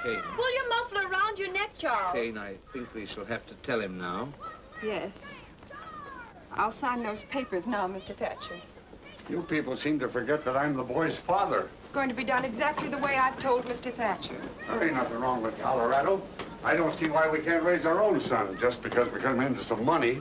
Kane. Pull your muffler around your neck, Charles. Kane, I think we shall have to tell him now. Yes. I'll sign those papers now, Mr. Thatcher. You people seem to forget that I'm the boy's father. It's going to be done exactly the way I've told Mr. Thatcher. There ain't nothing wrong with Colorado. I don't see why we can't raise our own son just because we come into some money.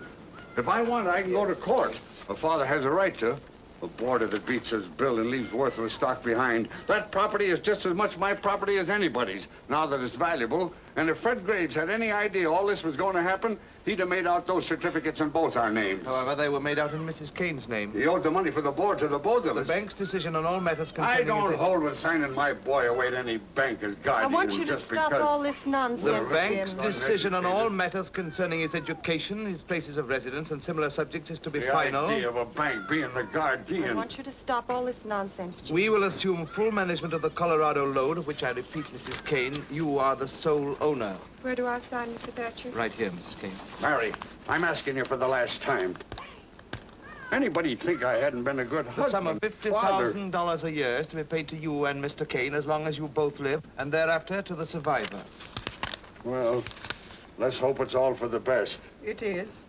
If I want, I can go to court. A father has a right to. A boarder that beats his bill and leaves worthless stock behind. That property is just as much my property as anybody's, now that it's valuable. And if Fred Graves had any idea all this was going to happen, he'd have made out those certificates in both our names. However, they were made out in Mrs. Kane's name. He owed the money for the board to the both of us. The bank's decision on all matters concerning... I don't hold with signing my boy away to any bank as guardian. I want you to just stop because... all this nonsense, The bank's Jim. decision on all matters concerning his education, his places of residence, and similar subjects is to be The final. idea of a bank being the guardian. I want you to stop all this nonsense, Jim. We will assume full management of the Colorado load, of which I repeat, Mrs. Kane, you are the sole owner. Where do I sign, Mr. Thatcher? Right here, Mrs. Kane. Mary, I'm asking you for the last time. Anybody'd think I hadn't been a good The husband, sum of father. $50,000 a year is to be paid to you and Mr. Kane as long as you both live, and thereafter to the survivor. Well, let's hope it's all for the best. It is.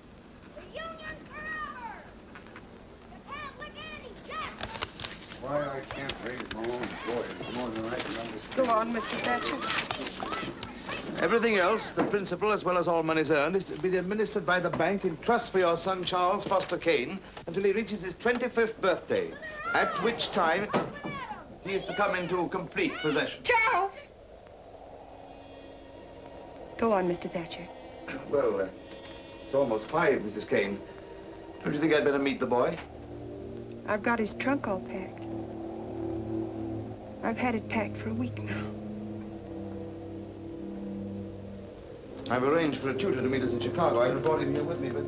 The Union's forever! The Catholic anti-Jack! Why I can't raise my own boy is more than I can understand. Go on, Mr. Thatcher. Everything else, the principal as well as all monies earned, is to be administered by the bank in trust for your son, Charles Foster Kane, until he reaches his 25th birthday, at which time he is to come into complete possession. Charles! Go on, Mr. Thatcher. Well, it's almost 5, Mrs. Kane. Don't you think I'd better meet the boy? I've got his trunk all packed. I've had it packed for a week now. I've arranged for a tutor to meet us in Chicago. I brought him here with me, but...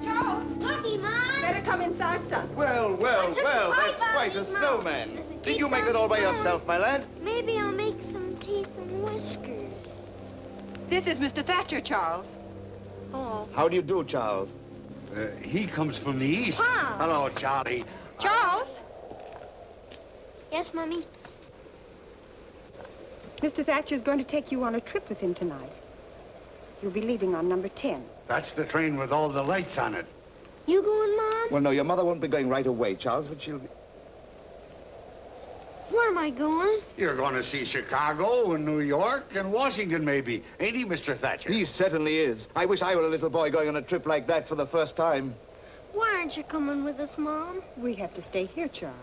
Charles! Looky, Mom! Better come inside, son. Well, that's quite a snowman. Did you make it all by yourself, my lad? Maybe I'll make some teeth and whiskers. This is Mr. Thatcher, Charles. Oh. How do you do, Charles? He comes from the east. Wow. Hello, Charlie. Charles! Yes, Mummy? Mr. Thatcher's going to take you on a trip with him tonight. You'll be leaving on number 10. That's the train with all the lights on it. You going, Mom? Well, no, your mother won't be going right away, Charles, but she'll be... Where am I going? You're going to see Chicago and New York and Washington, maybe. Ain't he, Mr. Thatcher? He certainly is. I wish I were a little boy going on a trip like that for the first time. Why aren't you coming with us, Mom? We have to stay here, Charles.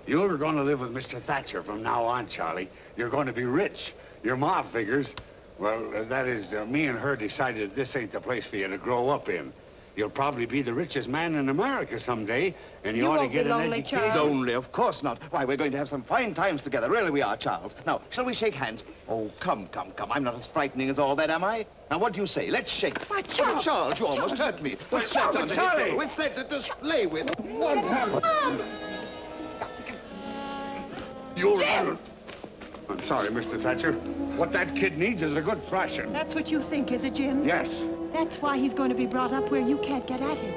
You're going to live with Mr. Thatcher from now on, Charlie. You're going to be rich. Your ma figures, well, that is, me and her decided this ain't the place for you to grow up in. You'll probably be the richest man in America someday, and you ought to won't get be an lonely, education. Charles. Lonely, of course not. Why, we're going to have some fine times together. Really we are, Charles. Now, shall we shake hands? Oh, come. I'm not as frightening as all that, am I? Now, what do you say? Let's shake. Why, Charles! Oh, Charles, you almost hurt me. What's that Charlie, on the Charlie! hill? What's that to slay with? You're... I'm sorry, Mr. Thatcher. What that kid needs is a good thrashing. That's what you think, is it, Jim? Yes. That's why he's going to be brought up where you can't get at him.